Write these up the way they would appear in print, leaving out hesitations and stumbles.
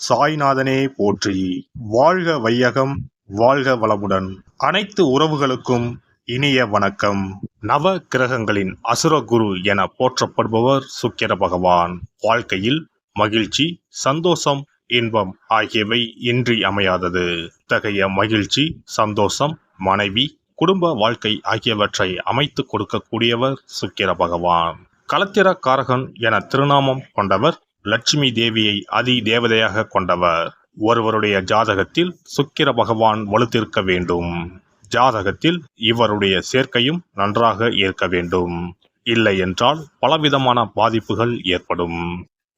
சாய்நாதனே போற்றி. வாழ்க வையகம், வாழ்க வளமுடன். அனைத்து உறவுகளுக்கும் இனிய வணக்கம். நவ கிரகங்களின் அசுரகுரு என போற்றப்படுபவர் சுக்கிர பகவான். வாழ்க்கையில் மகிழ்ச்சி, சந்தோஷம், இன்பம் ஆகியவை இன்றி அமையாதது. இத்தகைய மகிழ்ச்சி, சந்தோஷம், மனைவி, குடும்ப வாழ்க்கை ஆகியவற்றை அமைத்து கொடுக்கக்கூடியவர் சுக்கிர பகவான். களத்திர காரகன் என திருநாமம் கொண்டவர். லட்சுமி தேவியை அதி தேவதையாக கொண்டவர். ஒருவருடைய ஜாதகத்தில் சுக்கிர பகவான் வலுத்திருக்க வேண்டும். ஜாதகத்தில் இவருடைய சேர்க்கையும் நன்றாக இருக்க வேண்டும். இல்லை என்றால் பலவிதமான பாதிப்புகள் ஏற்படும்.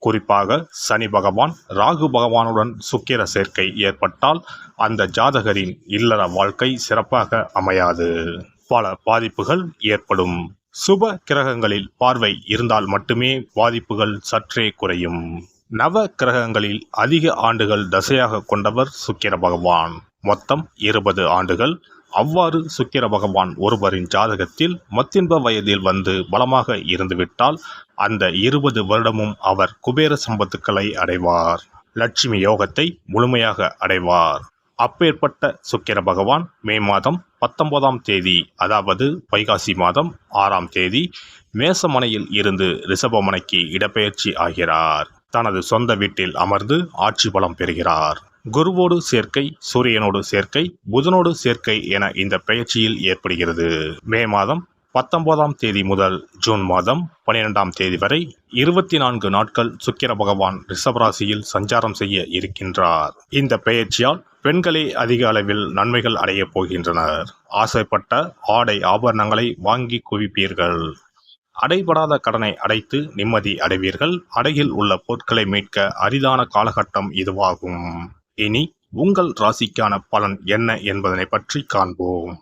குறிப்பாக சனி பகவான், ராகு பகவானுடன் சுக்கிர சேர்க்கை ஏற்பட்டால் அந்த ஜாதகரின் இல்லற வாழ்க்கை சிறப்பாக அமையாது. பல பாதிப்புகள் ஏற்படும். சுப கிரகங்களில் பார்வை இருந்தால் மட்டுமே பாதிப்புகள் சற்றே குறையும். நவ கிரகங்களில் அதிக ஆண்டுகள் தசையாக கொண்டவர் சுக்கிர பகவான். மொத்தம் 20 ஆண்டுகள். அவ்வாறு சுக்கிர பகவான் ஒருவரின் ஜாதகத்தில் மத்தின்ப வயதில் வந்து பலமாக இருந்துவிட்டால் அந்த 20 வருடமும் அவர் குபேர சம்பத்துக்களை அடைவார். லட்சுமி யோகத்தை முழுமையாக அடைவார். அப்பேற்பட்ட சுக்கிர பகவான் மே மாதம் 19ஆம் தேதி, அதாவது வைகாசி மாதம் 6ஆம் தேதி மேசமனையில் இருந்து ரிஷபமனைக்கு இடப்பெயர்ச்சி ஆகிறார். தனது சொந்த வீட்டில் அமர்ந்து ஆட்சி பலம் பெறுகிறார். குருவோடு சேர்க்கை, சூரியனோடு சேர்க்கை, புதனோடு சேர்க்கை என இந்த பெயர்ச்சியில் ஏற்படுகிறது. மே மாதம் 19ஆம் தேதி முதல் ஜூன் மாதம் 12ஆம் தேதி வரை 24 நாட்கள் சுக்கிர பகவான் ரிஷபராசியில் சஞ்சாரம் செய்ய இருக்கின்றார். இந்த பெயர்ச்சியால் பெண்களே அதிக அளவில் நன்மைகள் அடையப் போகின்றனர். ஆசைப்பட்ட ஆடை ஆபரணங்களை வாங்கி குவிப்பீர்கள். அடைபடாத கடனை அடைத்து நிம்மதி அடைவீர்கள். அடையில் உள்ள பொருட்களை மீட்க அரிதான காலகட்டம் இதுவாகும். இனி உங்கள் ராசிக்கான பலன் என்ன என்பதனை பற்றி காண்போம்.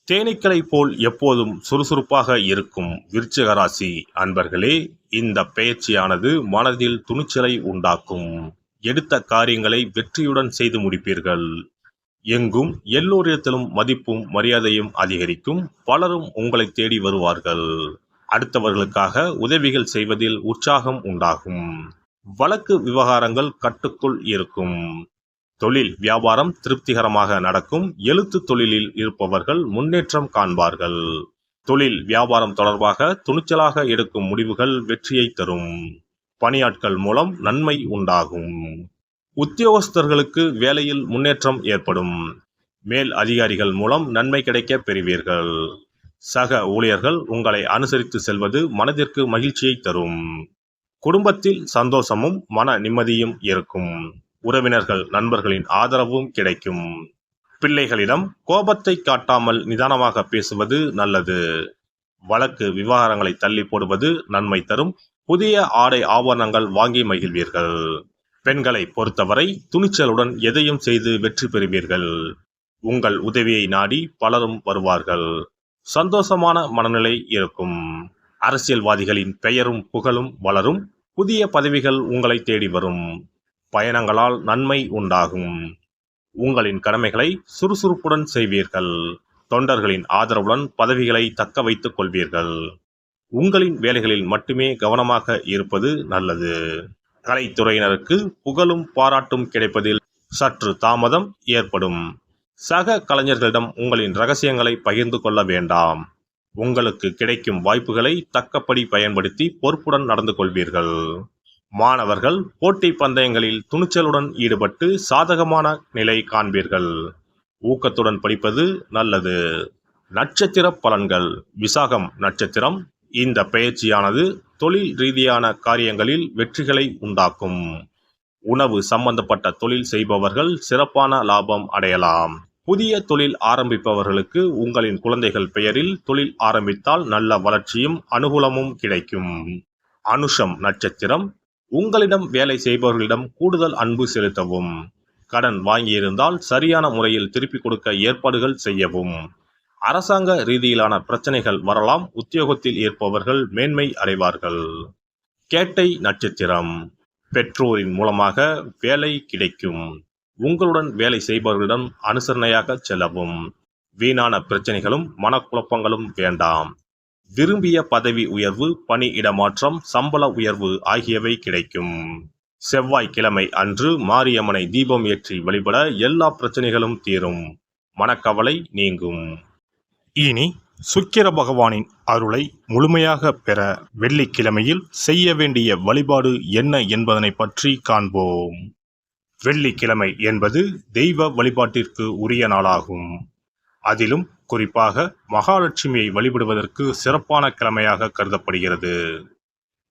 தேனீக்களை போல் எப்போதும் சுறுசுறுப்பாக இருக்கும் விருச்சிக ராசி அன்பர்களே, இந்த பெயர்ச்சியானது மனதில் துணிச்சலை உண்டாக்கும். எடுத்த காரியங்களை வெற்றியுடன் செய்து முடிப்பீர்கள். எங்கும் எல்லோரிடத்திலும் மதிப்பும் மரியாதையும் அதிகரிக்கும். பலரும் உங்களை தேடி வருவார்கள். அடுத்தவர்களுக்காக உதவிகள் செய்வதில் உற்சாகம் உண்டாகும். வழக்கு விவகாரங்கள் கட்டுக்குள் இருக்கும். தொழில் வியாபாரம் திருப்திகரமாக நடக்கும். எழுத்து தொழிலில் இருப்பவர்கள் முன்னேற்றம் காண்பார்கள். தொழில் வியாபாரம் தொடர்பாக துணிச்சலாக எடுக்கும் முடிவுகள் வெற்றியை தரும். பணியாட்கள் மூலம் நன்மை உண்டாகும். உத்தியோகஸ்தர்களுக்கு வேலையில் முன்னேற்றம் ஏற்படும். மேல் அதிகாரிகள் மூலம் நன்மை கிடைக்க பெறுவீர்கள். சக ஊழியர்கள் உங்களை அனுசரித்து செல்வது மனதிற்கு மகிழ்ச்சியை தரும். குடும்பத்தில் சந்தோஷமும் மன நிம்மதியும் இருக்கும். உறவினர்கள் நண்பர்களின் ஆதரவும் கிடைக்கும். பிள்ளைகளிடம் கோபத்தை காட்டாமல் நிதானமாக பேசுவது நல்லது. வழக்கு விவகாரங்களை தள்ளி போடுவது நன்மை தரும். புதிய ஆடை ஆபரணங்கள் வாங்கி மகிழ்வீர்கள். பெண்களை பொறுத்தவரை துணிச்சலுடன் எதையும் செய்து வெற்றி பெறுவீர்கள். உங்கள் உதவியை நாடி பலரும் வருவார்கள். சந்தோஷமான மனநிலை இருக்கும். அரசியல்வாதிகளின் பெயரும் புகழும் வளரும். புதிய பதவிகள் உங்களை தேடி வரும். பயணங்களால் நன்மை உண்டாகும். உங்களின் கடமைகளை சுறுசுறுப்புடன் செய்வீர்கள். தொண்டர்களின் ஆதரவுடன் பதவிகளை தக்க வைத்துக் கொள்வீர்கள். உங்களின் வேலைகளில் மட்டுமே கவனமாக இருப்பது நல்லது. கலைத்துறையினருக்கு புகழும் பாராட்டும் கிடைப்பதில் சற்று தாமதம் ஏற்படும். சக கலைஞர்களிடம் உங்களின் ரகசியங்களை பகிர்ந்து கொள்ள வேண்டாம். உங்களுக்கு கிடைக்கும் வாய்ப்புகளை தக்கப்படி பயன்படுத்தி பொறுப்புடன் நடந்து கொள்வீர்கள். மாணவர்கள் போட்டி பந்தயங்களில் துணிச்சலுடன் ஈடுபட்டு சாதகமான நிலை காண்பீர்கள். ஊக்கத்துடன் படிப்பது நல்லது. நட்சத்திர பலன்கள். விசாகம் நட்சத்திரம். இந்த பெயர்ச்சியானது தொழில் ரீதியான காரியங்களில் வெற்றிகளை உண்டாக்கும். உணவு சம்பந்தப்பட்ட தொழில் செய்பவர்கள் சிறப்பான லாபம் அடையலாம். புதிய தொழில் ஆரம்பிப்பவர்களுக்கு உங்களின் குழந்தைகள் பெயரில் தொழில் ஆரம்பித்தால் நல்ல வளர்ச்சியும் அனுகூலமும் கிடைக்கும். அனுஷம் நட்சத்திரம். உங்களிடம் வேலை செய்பவர்களிடம் கூடுதல் அன்பு செலுத்தவும். கடன் வாங்கியிருந்தால் சரியான முறையில் திருப்பிக் கொடுக்க ஏற்பாடுகள் செய்யவும். அரசாங்க ரீதியிலான பிரச்சனைகள் வரலாம். உத்தியோகத்தில் இருப்பவர்கள் மேன்மை அடைவார்கள். கேட்டை நட்சத்திரம். பெற்றோரின் மூலமாக வேலை கிடைக்கும். உங்களுடன் வேலை செய்பவர்களிடம் அனுசரணையாக செல்லவும். வீணான பிரச்சனைகளும் மனக்குழப்பங்களும் வேண்டாம். விரும்பிய பதவி உயர்வு, பணி இடமாற்றம், சம்பள உயர்வு ஆகியவை கிடைக்கும். செவ்வாய்க்கிழமை அன்று மாரியம்மனை தீபம் ஏற்றி வழிபட எல்லா பிரச்சனைகளும் தீரும், மனக்கவலை நீங்கும். இனி சுக்கிர பகவானின் அருளை முழுமையாக பெற வெள்ளிக்கிழமையில் செய்ய வேண்டிய வழிபாடு என்ன என்பதனை பற்றி காண்போம். வெள்ளிக்கிழமை என்பது தெய்வ வழிபாட்டிற்கு உரிய நாளாகும். அதிலும் குறிப்பாக மகாலட்சுமியை வழிபடுவதற்கு சிறப்பான கிழமையாக கருதப்படுகிறது.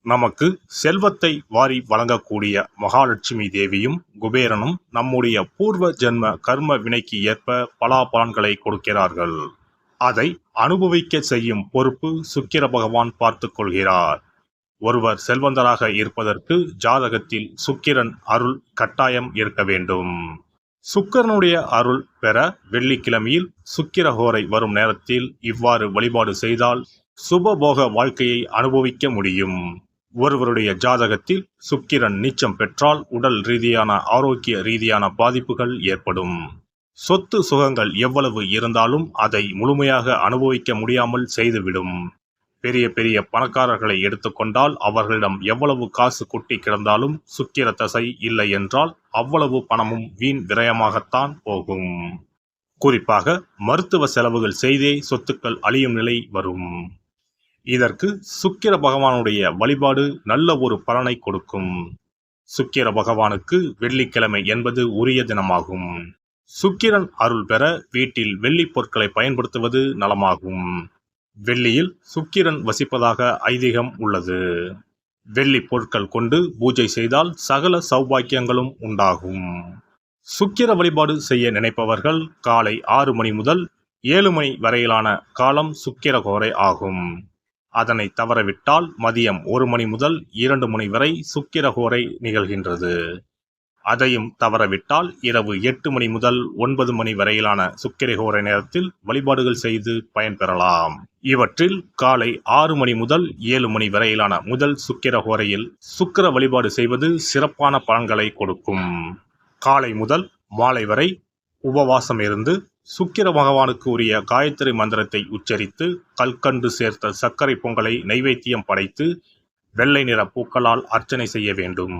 நமக்கு செல்வத்தை வாரி வழங்கக்கூடிய மகாலட்சுமி தேவியும் குபேரனும் நம்முடைய பூர்வ ஜென்ம கர்ம வினைக்கு ஏற்ப பலாபலன்களை கொடுக்கிறார்கள். அதை அனுபவிக்க செய்யும் பொறுப்பு சுக்கிர பகவான் பார்த்து கொள்கிறார். ஒருவர் செல்வந்தராக இருப்பதற்கு ஜாதகத்தில் சுக்கிரன் அருள் கட்டாயம் இருக்க வேண்டும். சுக்கிரனுடைய அருள் பெற வெள்ளிக்கிழமையில் சுக்கிரஹோரை வரும் நேரத்தில் இவ்வாறு வழிபாடு செய்தால் சுபபோக வாழ்க்கையை அனுபவிக்க முடியும். ஒருவருடைய ஜாதகத்தில் சுக்கிரன் நீச்சம் பெற்றால் உடல் ரீதியான ஆரோக்கிய ரீதியான பாதிப்புகள் ஏற்படும். சொத்து சுகங்கள் எவ்வளவு இருந்தாலும் அதை முழுமையாக அனுபவிக்க முடியாமல் செய்துவிடும். பெரிய பெரிய பணக்காரர்களை எடுத்துக்கொண்டால் அவர்களிடம் எவ்வளவு காசு கொட்டி கிடந்தாலும் சுக்கிர தசை இல்லை என்றால் அவ்வளவு பணமும் வீண் விரயமாகத்தான் போகும். குறிப்பாக மருத்துவ செலவுகள் செய்தே சொத்துக்கள் அழியும் நிலை வரும். இதற்கு சுக்கிர பகவானுடைய வழிபாடு நல்ல ஒரு பலனை கொடுக்கும். சுக்கிர பகவானுக்கு வெள்ளிக்கிழமை என்பது உரிய தினமாகும். சுக்கிரன் அருள் பெற வீட்டில் வெள்ளி பொருட்களை பயன்படுத்துவது நலமாகும். வெள்ளியில் சுக்கிரன் வசிப்பதாக ஐதீகம் உள்ளது. வெள்ளி பொருட்கள் கொண்டு பூஜை செய்தால் சகல சௌபாக்கியங்களும் உண்டாகும். சுக்கிர வழிபாடு செய்ய நினைப்பவர்கள் காலை 6 மணி முதல் 7 மணி வரையிலான காலம் சுக்கிரஹோரை ஆகும். அதனை தவறவிட்டால் மதியம் 1 மணி முதல் 2 மணி வரை சுக்கிரஹோரை நிகழ்கின்றது. அதையும் தவறவிட்டால் இரவு 8 மணி முதல் 9 மணி வரையிலான சுக்கிரஹோரை நேரத்தில் வழிபாடுகள் செய்து பயன்பெறலாம். இவற்றில் காலை 6 மணி முதல் 7 மணி வரையிலான முதல் சுக்கிரஹோரையில் சுக்கிர வழிபாடு செய்வது சிறப்பான பலன்களை கொடுக்கும். காலை முதல் மாலை வரை உபவாசம் இருந்து சுக்கிர பகவானுக்கு உரிய காயத்ரி மந்திரத்தை உச்சரித்து கல்கண்டு சேர்த்த சர்க்கரை பொங்கலை நைவேத்தியம் படைத்து வெள்ளை நிற பூக்களால் அர்ச்சனை செய்ய வேண்டும்.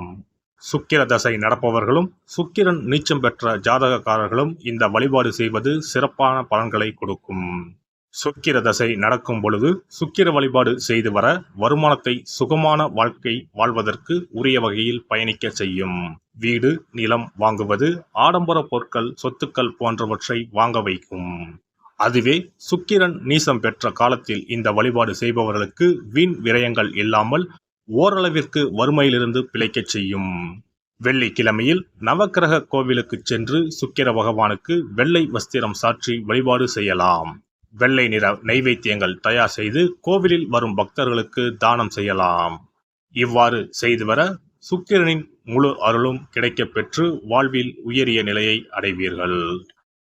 சுக்கிர தசை நடப்பவர்களும் சுக்கிரன் நீச்சம் பெற்ற ஜாதகக்காரர்களும் இந்த வழிபாடு செய்வது சிறப்பான பலன்களை கொடுக்கும். சுக்கிர தசை நடக்கும் பொழுது சுக்கிர வழிபாடு செய்து வர வருமானத்தை சுகமான வாழ்க்கை வாழ்வதற்கு உரிய வகையில் பயணிக்க செய்யும். வீடு நிலம் வாங்குவது, ஆடம்பர பொருட்கள் சொத்துக்கள் போன்றவற்றை வாங்க வைக்கும். அதுவே சுக்கிரன் நீசம் பெற்ற காலத்தில் இந்த வழிபாடு செய்பவர்களுக்கு வீண் விரயங்கள் இல்லாமல் ஓரளவிற்கு வறுமையிலிருந்து பிழைக்கச் செய்யும். வெள்ளிக்கிழமையில் நவக்கிரக கோவிலுக்கு சென்று சுக்கிர பகவானுக்கு வெள்ளை வஸ்திரம் சாற்றி வழிபாடு செய்யலாம். வெள்ளை நிற நைவேத்தியங்கள் தயார் செய்து கோவிலில் வரும் பக்தர்களுக்கு தானம் செய்யலாம். இவ்வாறு செய்து வர சுக்கிரனின் முழு அருளும் கிடைக்கப் பெற்று வாழ்வில் உயரிய நிலையை அடைவீர்கள்.